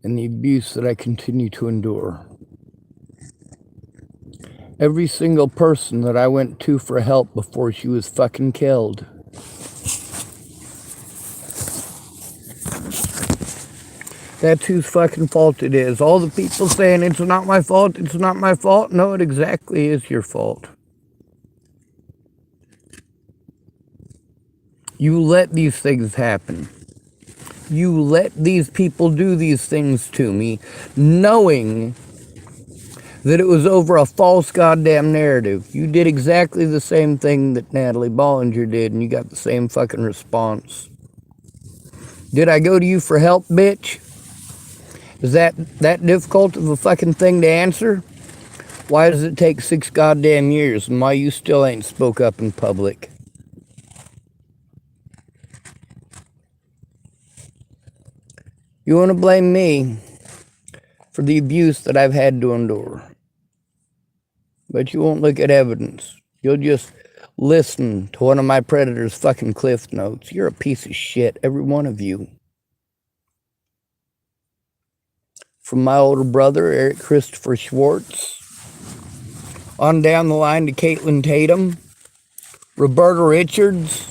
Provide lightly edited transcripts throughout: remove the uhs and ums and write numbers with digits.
and the abuse that I continue to endure. Every single person that I went to for help before she was fucking killed. That's whose fucking fault it is. All the people saying it's not my fault, it's not my fault. No, it exactly is your fault. You let these things happen. You let these people do these things to me, knowing that it was over a false goddamn narrative. You did exactly the same thing that Natalie Bollinger did, and you got the same fucking response. Did I go to you for help, bitch? Is that difficult of a fucking thing to answer? Why does it take 6 goddamn years, and why you still ain't spoke up in public? You want to blame me for the abuse that I've had to endure. But you won't look at evidence. You'll just listen to one of my predators' fucking cliff notes. You're a piece of shit, every one of you. From my older brother, Eric Christopher Schwartz, on down the line to Caitlin Tatum, Roberta Richards.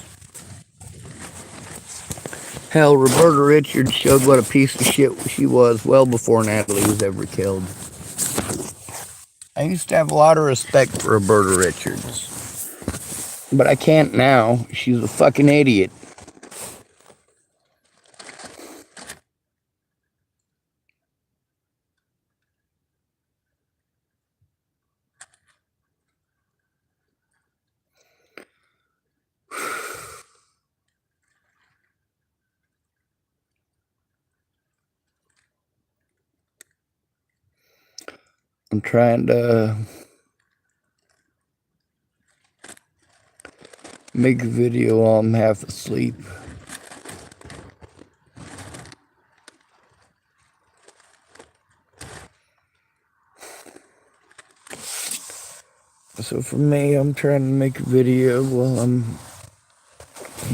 Hell, Roberta Richards showed what a piece of shit she was well before Natalie was ever killed. I used to have a lot of respect for Roberta Richards, but I can't now. She's a fucking idiot. I'm trying to make a video while I'm half asleep. So for me, I'm trying to make a video while I'm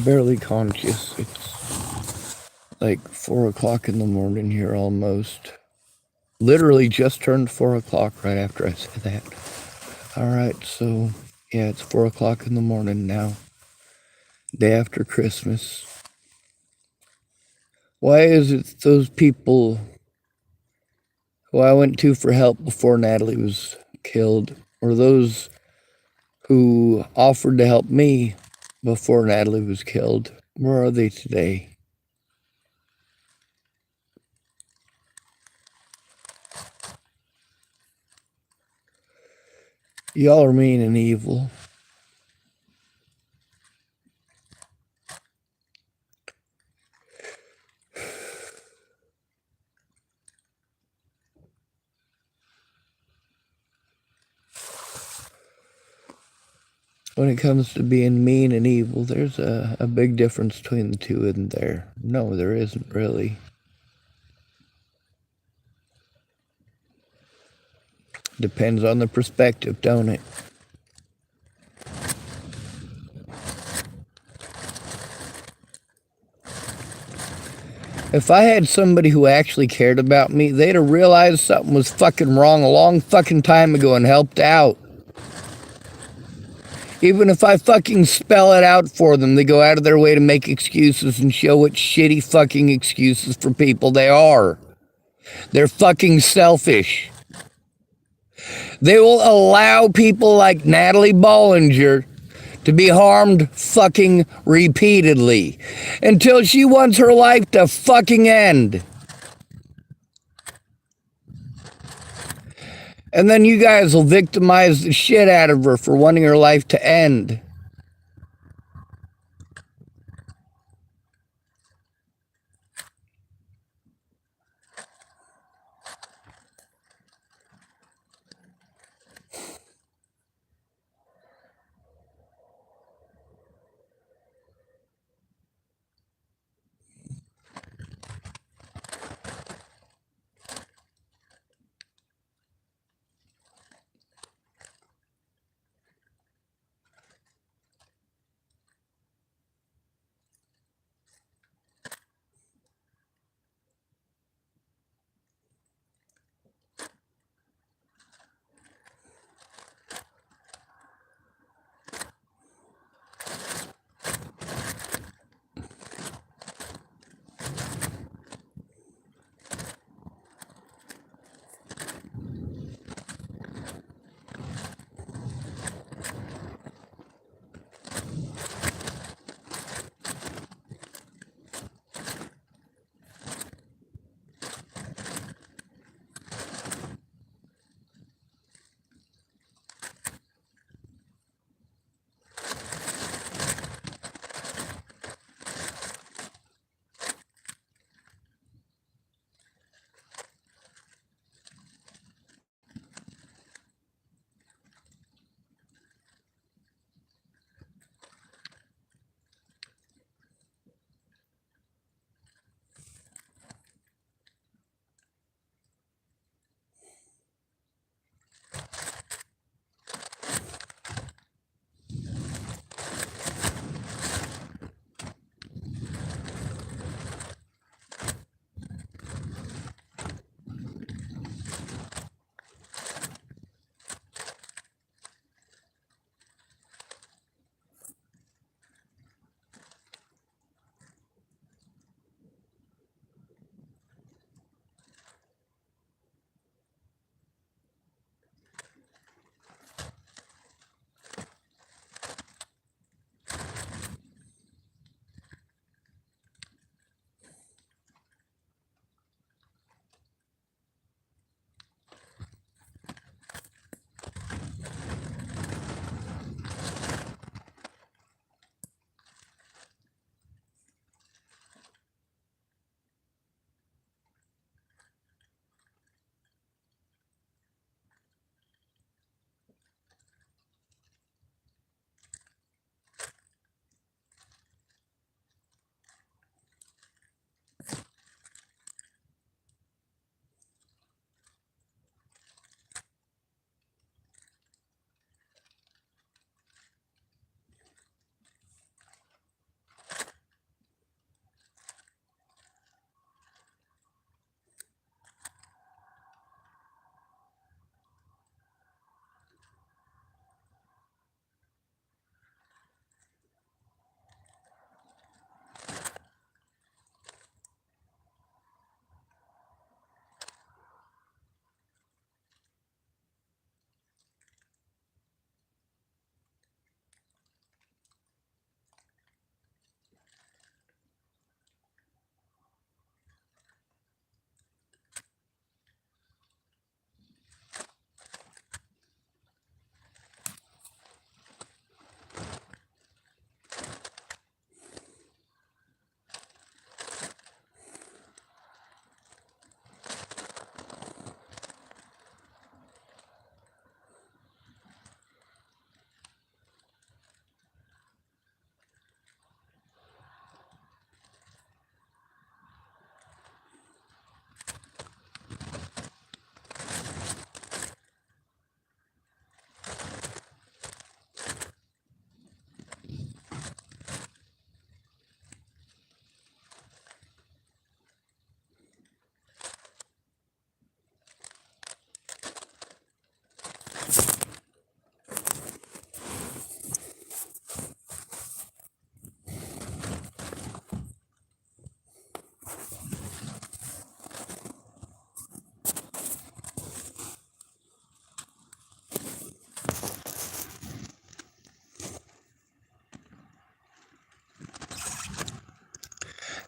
barely conscious. It's like 4 o'clock in the morning here almost. Literally just turned 4 o'clock right after I said that. Alright, so yeah, it's 4 o'clock in the morning now. Day after Christmas. Why is it those people who I went to for help before Natalie was killed, or those who offered to help me before Natalie was killed, where are they today? Y'all are mean and evil. When it comes to being mean and evil, there's a big difference between the two, isn't there? No, there isn't really. Depends on the perspective, don't it? If I had somebody who actually cared about me, they'd have realized something was fucking wrong a long fucking time ago and helped out. Even if I fucking spell it out for them, they go out of their way to make excuses and show what shitty fucking excuses for people they are. They're fucking selfish. They will allow people like Natalie Bollinger to be harmed fucking repeatedly until she wants her life to fucking end. And then you guys will victimize the shit out of her for wanting her life to end.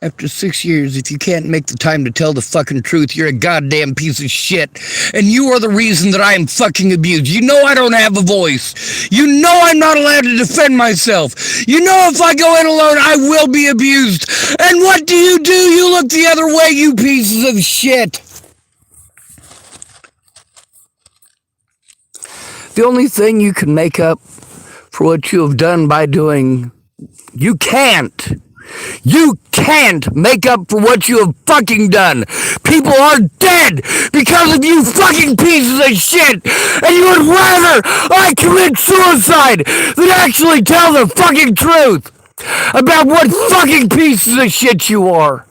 After 6 years, if you can't make the time to tell the fucking truth, you're a goddamn piece of shit. And you are the reason that I am fucking abused. You know I don't have a voice. You know I'm not allowed to defend myself. You know if I go in alone, I will be abused. And what do? You look the other way, you pieces of shit. The only thing you can make up for what you have done by doing, you can't make up for what you have fucking done. People are dead because of you fucking pieces of shit. And you would rather I commit suicide than actually tell the fucking truth about what fucking pieces of shit you are.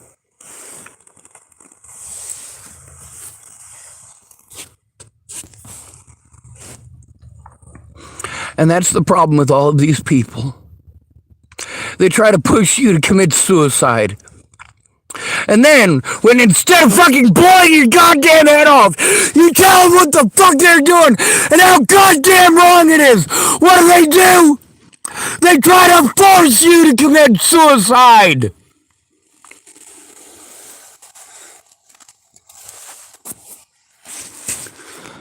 And that's the problem with all of these people. They try to push you to commit suicide. And then, when instead of fucking blowing your goddamn head off, you tell them what the fuck they're doing and how goddamn wrong it is. What do? They try to force you to commit suicide.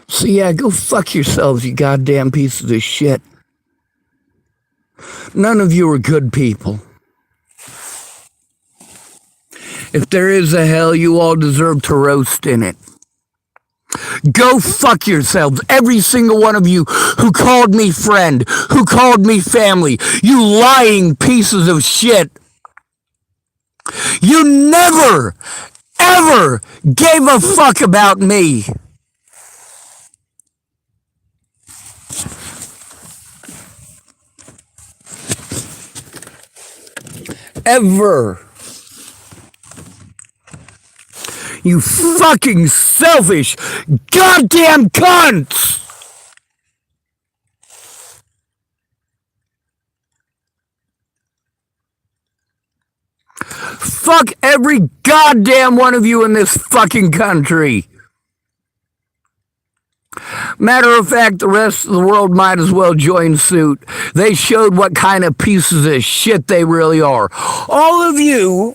So yeah, go fuck yourselves, you goddamn pieces of shit. None of you are good people. If there is a hell, you all deserve to roast in it. Go fuck yourselves, every single one of you who called me friend, who called me family, you lying pieces of shit. You never, ever gave a fuck about me. Ever. You fucking selfish goddamn cunts! Fuck every goddamn one of you in this fucking country. Matter of fact, the rest of the world might as well join suit. They showed what kind of pieces of shit they really are. All of you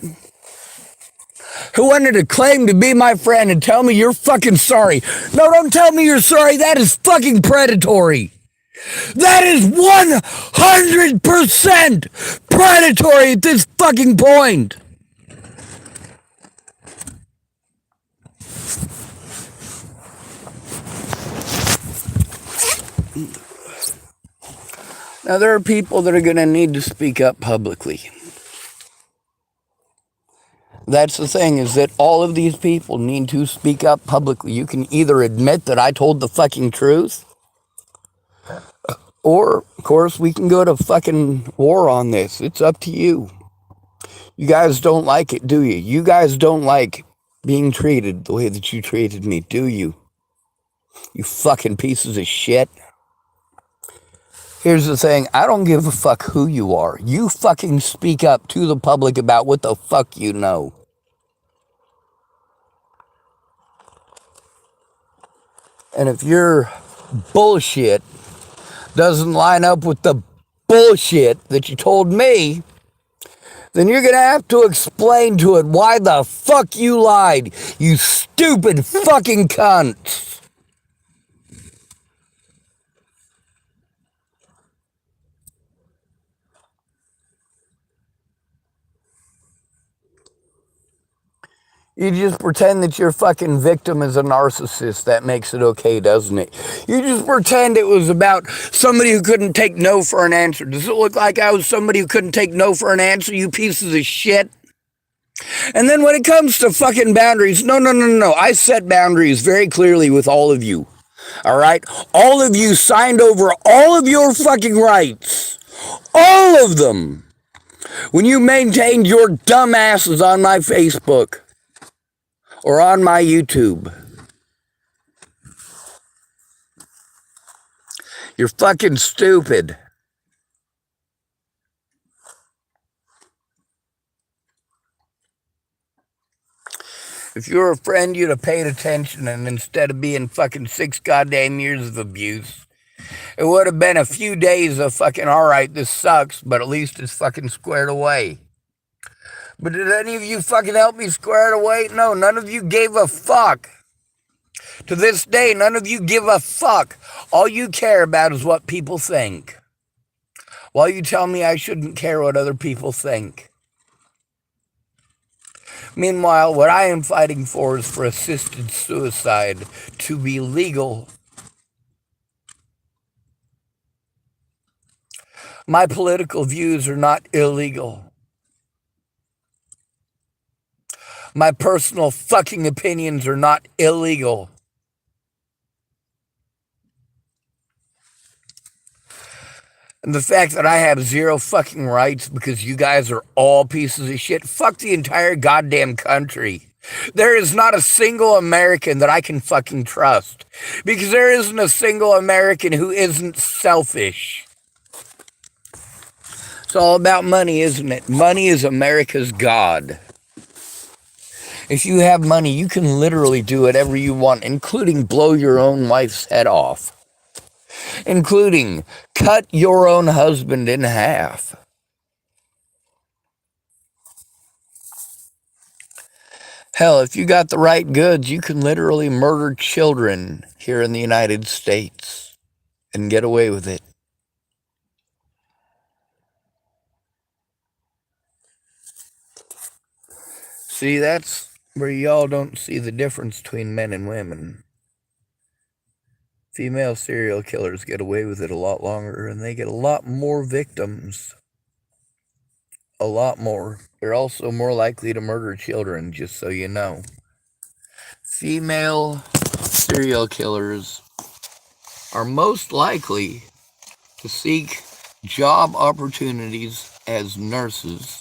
who wanted to claim to be my friend and tell me you're fucking sorry. No, don't tell me you're sorry. That is fucking predatory. That is 100% predatory at this fucking point. Now, there are people that are going to need to speak up publicly. That's the thing, is that all of these people need to speak up publicly. You can either admit that I told the fucking truth, or, of course, we can go to fucking war on this. It's up to you. You guys don't like it, do you? You guys don't like being treated the way that you treated me, do you? You fucking pieces of shit. Here's the thing, I don't give a fuck who you are. You fucking speak up to the public about what the fuck you know. And if your bullshit doesn't line up with the bullshit that you told me, then you're going to have to explain to it why the fuck you lied, you stupid fucking cunts. You just pretend that your fucking victim is a narcissist. That makes it okay, doesn't it? You just pretend it was about somebody who couldn't take no for an answer. Does it look like I was somebody who couldn't take no for an answer, you pieces of shit? And then when it comes to fucking boundaries, no. I set boundaries very clearly with all of you. All right? All of you signed over all of your fucking rights. All of them. When you maintained your dumb asses on my Facebook. Or on my YouTube. You're fucking stupid. If you were a friend, you'd have paid attention, and instead of being fucking 6 goddamn years of abuse, it would have been a few days of fucking, alright, this sucks, but at least it's fucking squared away. But did any of you fucking help me square it away? No, none of you gave a fuck. To this day, none of you give a fuck. All you care about is what people think. While you tell me I shouldn't care what other people think. Meanwhile, what I am fighting for is for assisted suicide to be legal. My political views are not illegal. My personal fucking opinions are not illegal. And the fact that I have zero fucking rights because you guys are all pieces of shit, fuck the entire goddamn country. There is not a single American that I can fucking trust. Because there isn't a single American who isn't selfish. It's all about money, isn't it? Money is America's god. If you have money, you can literally do whatever you want, including blow your own wife's head off. Including cut your own husband in half. Hell, if you got the right goods, you can literally murder children here in the United States and get away with it. See, that's where y'all don't see the difference between men and women. Female serial killers get away with it a lot longer, and they get a lot more victims. A lot more. They're also more likely to murder children, just so you know. Female serial killers are most likely to seek job opportunities as nurses.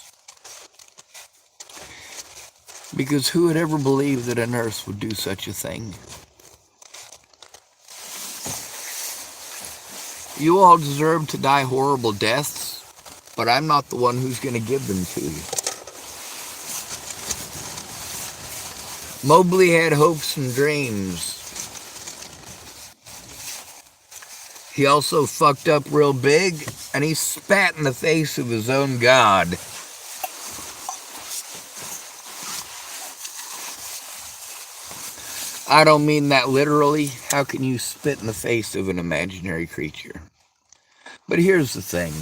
Because who would ever believe that a nurse would do such a thing? You all deserve to die horrible deaths, but I'm not the one who's going to give them to you. Mobley had hopes and dreams. He also fucked up real big, and he spat in the face of his own God. I don't mean that literally. How can you spit in the face of an imaginary creature? But here's the thing.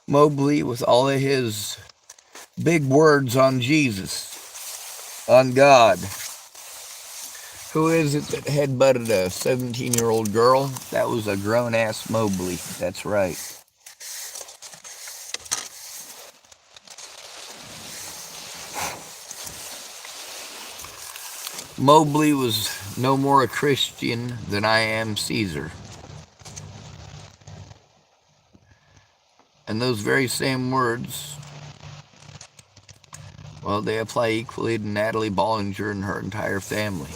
Mobley, with all of his big words on Jesus, on God. Who is it that headbutted a 17-year-old girl? That was a grown-ass Mobley. That's right. Mobley was no more a Christian than I am Caesar. And those very same words, well, they apply equally to Natalie Bollinger and her entire family.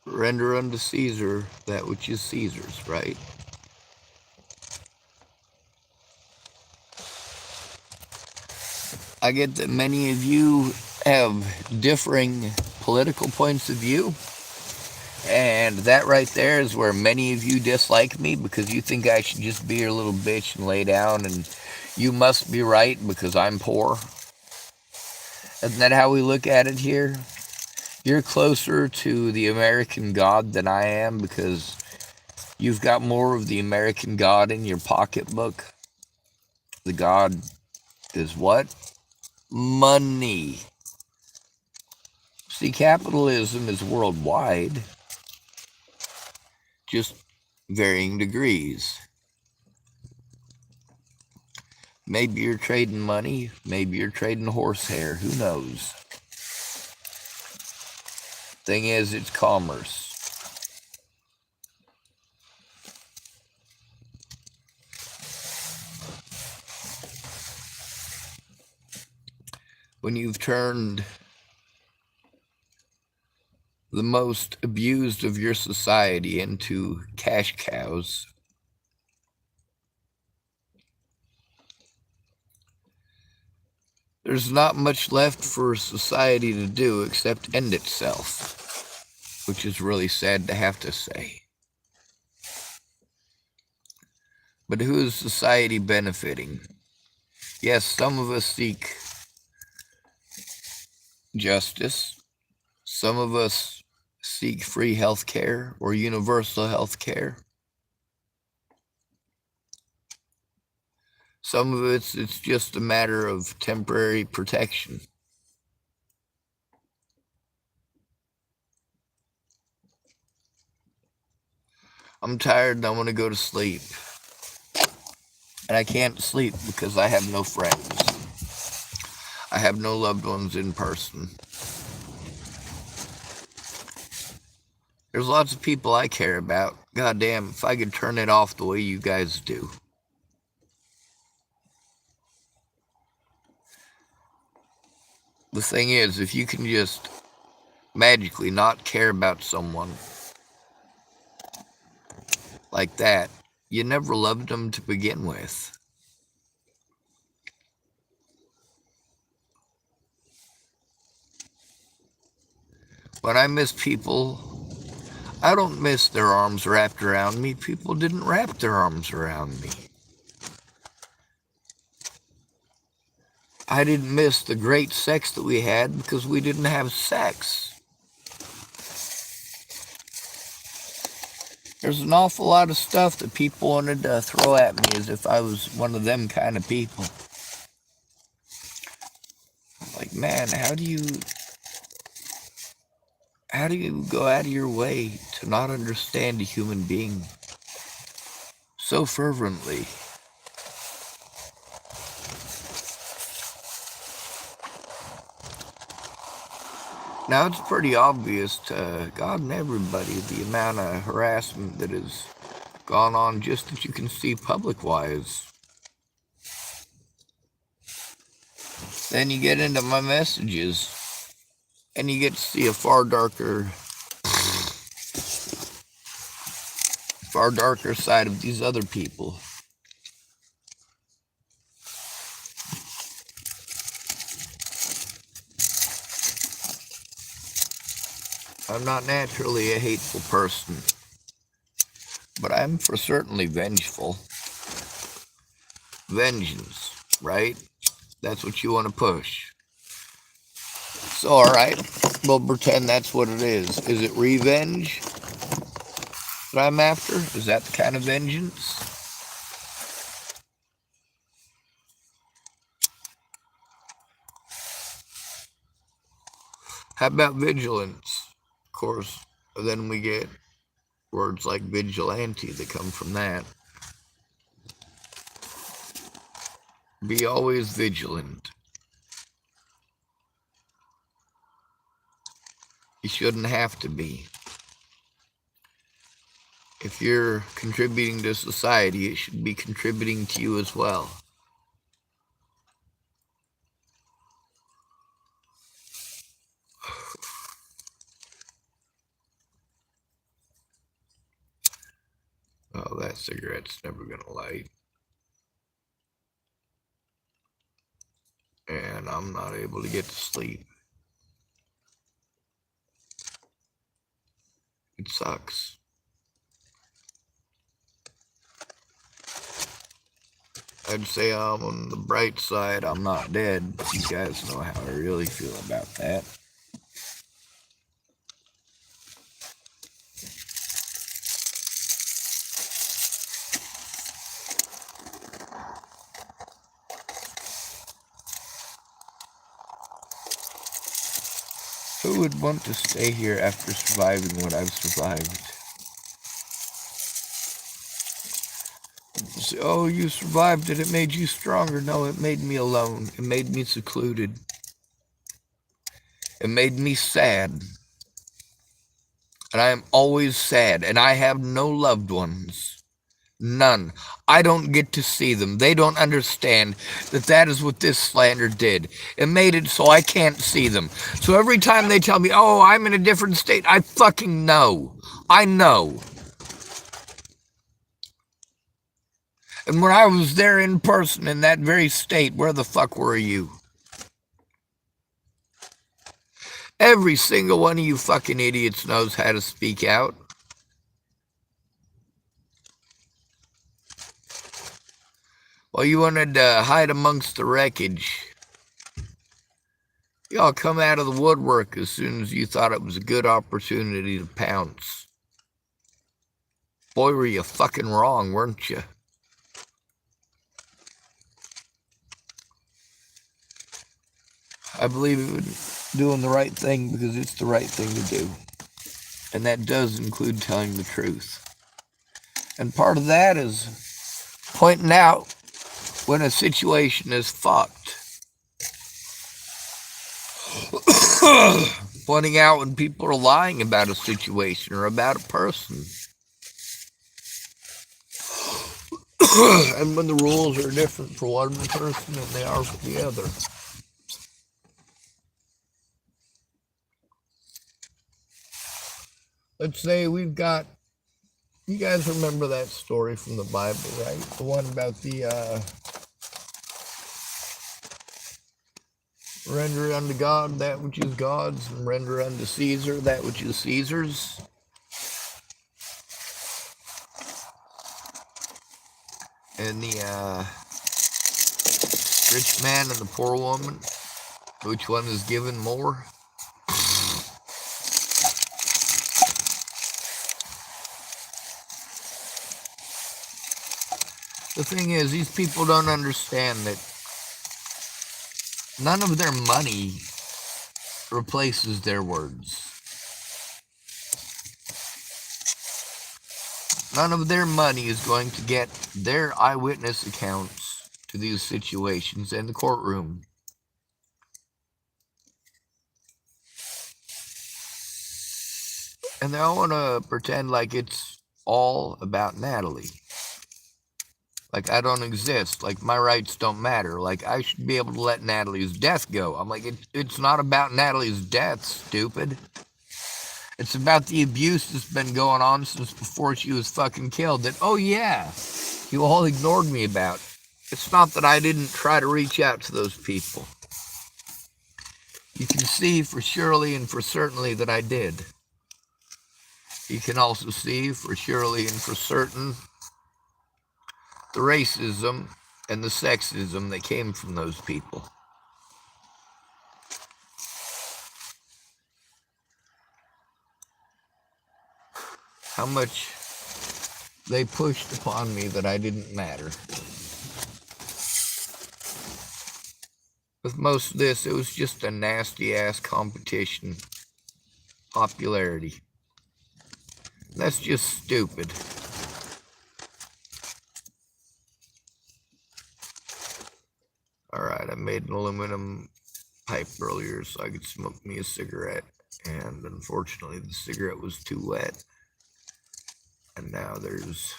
Render unto Caesar that which is Caesar's, right? I get that many of you have differing political points of view. And that right there is where many of you dislike me because you think I should just be your little bitch and lay down and you must be right because I'm poor. Isn't that how we look at it here? You're closer to the American God than I am because you've got more of the American God in your pocketbook. The God is what? Money. See, capitalism is worldwide. Just varying degrees. Maybe you're trading money, maybe you're trading horsehair, who knows? Thing is, it's commerce. When you've turned the most abused of your society into cash cows, there's not much left for society to do except end itself, which is really sad to have to say. But who is society benefiting? Yes, some of us seek justice. Some of us seek free health care or universal health care. Some of it's just a matter of temporary protection. I'm tired and I want to go to sleep. And I can't sleep because I have no friends. I have no loved ones in person. There's lots of people I care about. Goddamn, if I could turn it off the way you guys do. The thing is, if you can just magically not care about someone like that, you never loved them to begin with. When I miss people, I don't miss their arms wrapped around me. People didn't wrap their arms around me. I didn't miss the great sex that we had because we didn't have sex. There's an awful lot of stuff that people wanted to throw at me as if I was one of them kind of people. Like, man, how do you go out of your way to not understand a human being so fervently? Now, it's pretty obvious to God and everybody the amount of harassment that has gone on just that you can see public-wise. Then you get into my messages, and you get to see a far darker side of these other people. I'm not naturally a hateful person, but I'm for certainly vengeful. Vengeance, right? That's what you want to push. So, alright, we'll pretend that's what it is. Is it revenge that I'm after? Is that the kind of vengeance? How about vigilance? Of course, then we get words like vigilante that come from that. Be always vigilant. You shouldn't have to be. If you're contributing to society, it should be contributing to you as well. Oh, that cigarette's never gonna light. And I'm not able to get to sleep. It sucks. I'd say I'm on the bright side, I'm not dead. You guys know how I really feel about that. Who would want to stay here after surviving what I've survived? Say, oh, you survived it, it made you stronger. No, it made me alone. It made me secluded. It made me sad. And I am always sad, and I have no loved ones. None. I don't get to see them. They don't understand that that is what this slander did. It made it so I can't see them. So every time they tell me, oh, I'm in a different state, I fucking know. I know. And when I was there in person in that very state, where the fuck were you? Every single one of you fucking idiots knows how to speak out. While you wanted to hide amongst the wreckage, y'all come out of the woodwork as soon as you thought it was a good opportunity to pounce. Boy, were you fucking wrong, weren't you? I believe in doing the right thing because it's the right thing to do. And that does include telling the truth. And part of that is pointing out when a situation is fucked. Pointing out when people are lying about a situation or about a person. And when the rules are different for one person than they are for the other. Let's say we've got, you guys remember that story from the Bible, right? The one about the render unto God that which is God's, and render unto Caesar that which is Caesar's. And the rich man and the poor woman, which one is given more? The thing is, these people don't understand that none of their money replaces their words. None of their money is going to get their eyewitness accounts to these situations in the courtroom. And they all want to pretend like it's all about Natalie. Like I don't exist. Like my rights don't matter. Like I should be able to let Natalie's death go. I'm like, it's not about Natalie's death, stupid. It's about the abuse that's been going on since before she was fucking killed. That, oh yeah, you all ignored me about. It's not that I didn't try to reach out to those people. You can see for surely and for certainly that I did. You can also see for surely and for certain the racism and the sexism that came from those people. How much they pushed upon me that I didn't matter. With most of this, it was just a nasty-ass competition. Popularity. That's just stupid. Alright, I made an aluminum pipe earlier so I could smoke me a cigarette. And unfortunately, the cigarette was too wet. And now there's...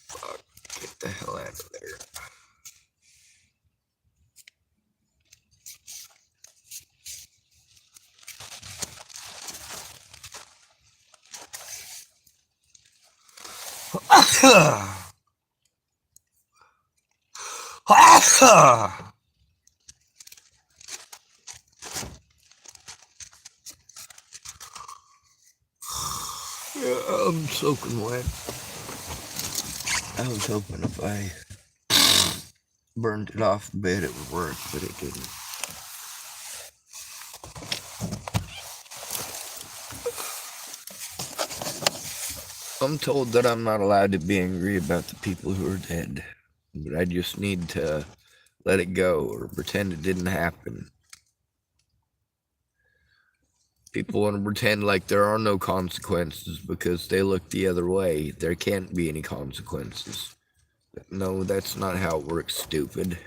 Fuck, get the hell out of there. Yeah, I'm soaking wet. I was hoping if I burned it off a bit it would work, but it didn't. I'm told that I'm not allowed to be angry about the people who are dead, but I just need to let it go or pretend it didn't happen. People want to pretend like there are no consequences because they look the other way. There can't be any consequences. No, that's not how it works, stupid.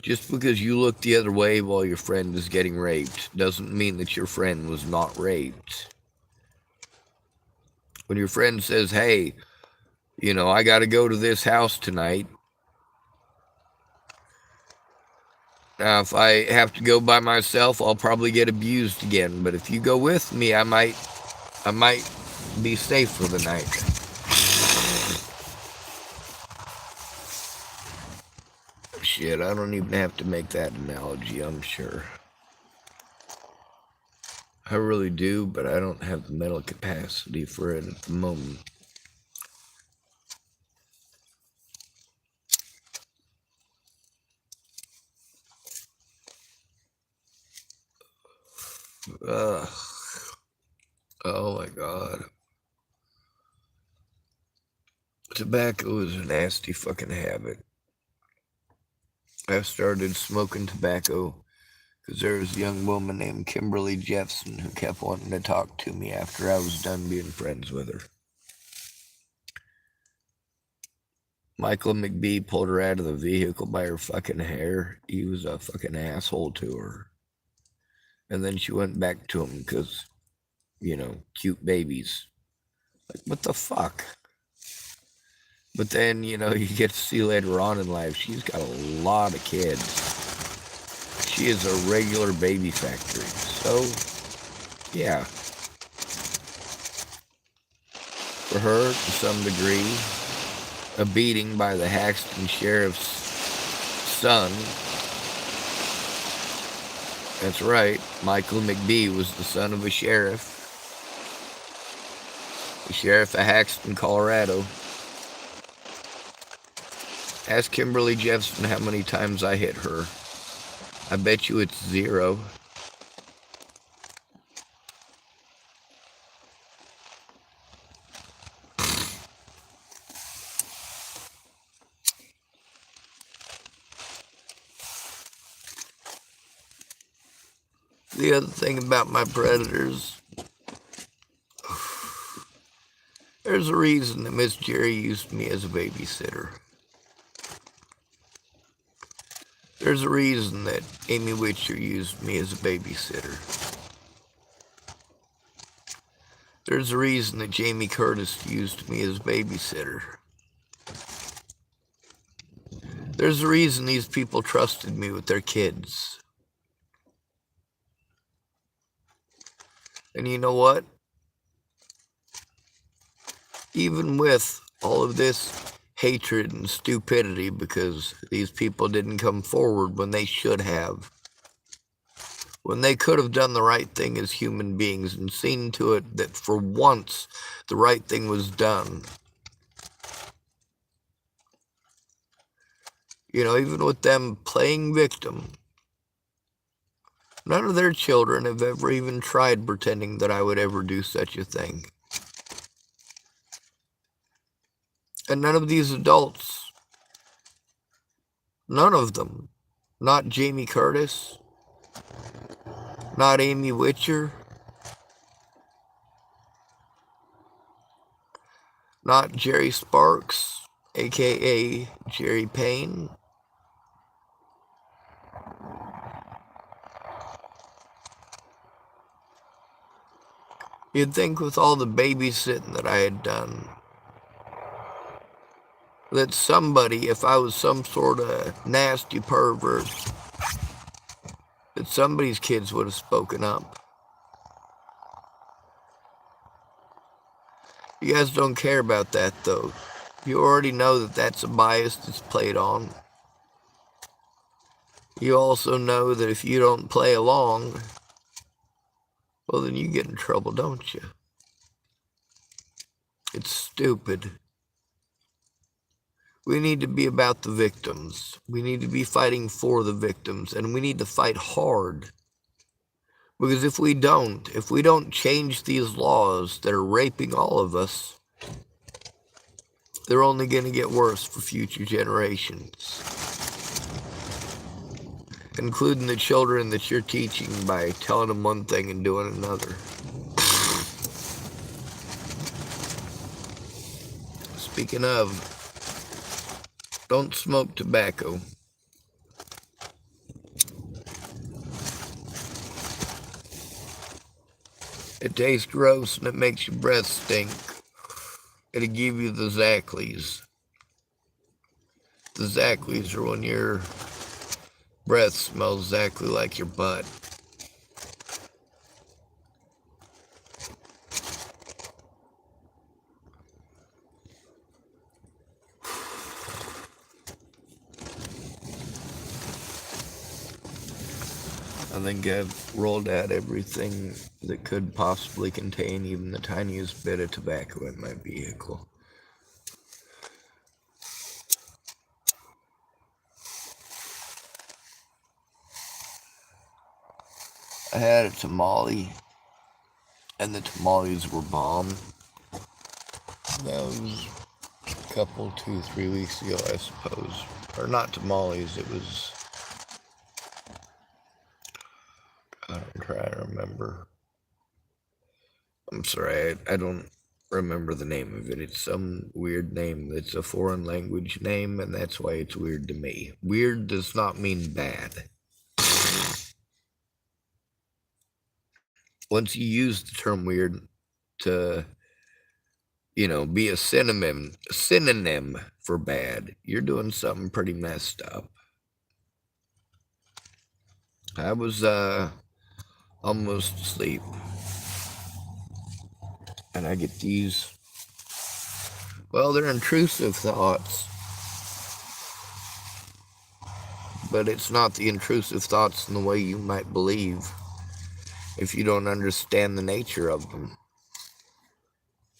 Just because you look the other way while your friend is getting raped doesn't mean that your friend was not raped. When your friend says, hey, you know, I gotta go to this house tonight. Now, if I have to go by myself, I'll probably get abused again. But if you go with me, I might be safe for the night. Shit, I don't even have to make that analogy, I'm sure. I really do, but I don't have the mental capacity for it at the moment. Ugh. Oh my God. Tobacco is a nasty fucking habit. I started smoking tobacco because there was a young woman named Kimberly Jeffson who kept wanting to talk to me after I was done being friends with her. Michael McBee pulled her out of the vehicle by her fucking hair. He was a fucking asshole to her. And then she went back to him because, cute babies. Like, what the fuck? But then, you get to see later on in life, she's got a lot of kids. She is a regular baby factory. So, yeah. For her, to some degree, a beating by the Haxton Sheriff's son. That's right, Michael McBee was the son of a sheriff. The sheriff of Haxton, Colorado. Ask Kimberly Jeffson how many times I hit her. I bet you it's 0. The other thing about my predators, there's a reason that Miss Jerry used me as a babysitter. There's a reason that Amy Witcher used me as a babysitter. There's a reason that Jamie Curtis used me as a babysitter. There's a reason these people trusted me with their kids. And you know what? Even with all of this hatred and stupidity because these people didn't come forward when they should have, when they could have done the right thing as human beings and seen to it that for once the right thing was done. Even with them playing victim, none of their children have ever even tried pretending that I would ever do such a thing. And none of these adults, none of them, not Jamie Curtis, not Amy Witcher, not Jerry Sparks, aka Jerry Payne. You'd think with all the babysitting that I had done, that somebody, if I was some sort of nasty pervert, that somebody's kids would have spoken up. You guys don't care about that, though. You already know that that's a bias that's played on. You also know that if you don't play along, well, then you get in trouble, don't you? It's stupid. We need to be about the victims. We need to be fighting for the victims, and we need to fight hard. Because if we don't change these laws that are raping all of us, they're only going to get worse for future generations. Including the children that you're teaching by telling them one thing and doing another. Speaking of, don't smoke tobacco. It tastes gross and it makes your breath stink. It'll give you the Zackleys. The Zackleys are when your breath smells exactly like your butt. I think I've rolled out everything that could possibly contain even the tiniest bit of tobacco in my vehicle. I had a tamale, and the tamales were bomb. That was a couple, 2, 3 weeks ago, I suppose. Or not tamales, it was... I'm trying to remember. I'm sorry, I don't remember the name of it. It's some weird name. It's a foreign language name, and that's why it's weird to me. Weird does not mean bad. Once you use the term weird to, be a synonym for bad, you're doing something pretty messed up. I was almost asleep, and I get these, well, they're intrusive thoughts, but it's not the intrusive thoughts in the way you might believe if you don't understand the nature of them.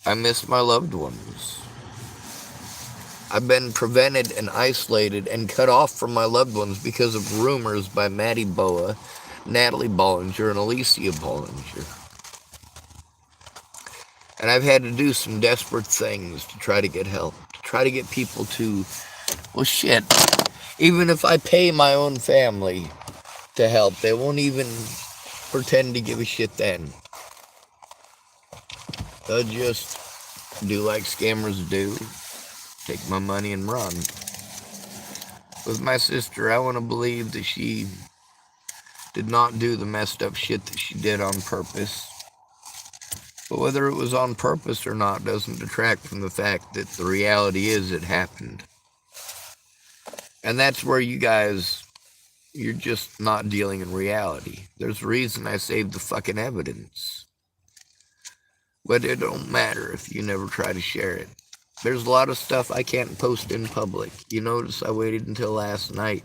I miss my loved ones. I've been prevented and isolated and cut off from my loved ones because of rumors by Maddie Boa, Natalie Bollinger, and Alicia Bollinger. And I've had to do some desperate things to try to get help, to try to get people to, well, shit, even if I pay my own family to help, they won't even pretend to give a shit then. They'll just do like scammers do, take my money and run. With my sister, I want to believe that she did not do the messed up shit that she did on purpose. But whether it was on purpose or not doesn't detract from the fact that the reality is it happened. And that's where you guys, you're just not dealing in reality. There's a reason I saved the fucking evidence. But it don't matter if you never try to share it. There's a lot of stuff I can't post in public. You notice I waited until last night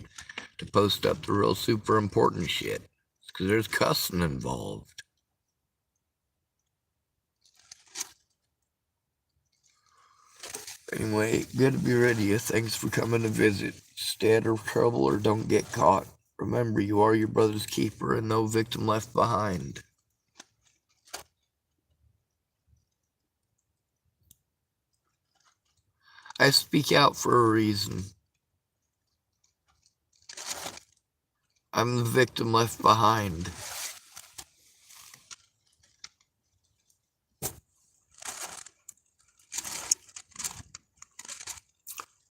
to post up the real super important shit. Because there's cussing involved. Anyway, good to be rid of you. Thanks for coming to visit. Stay out of trouble or don't get caught. Remember, you are your brother's keeper and no victim left behind. I speak out for a reason. I'm the victim left behind.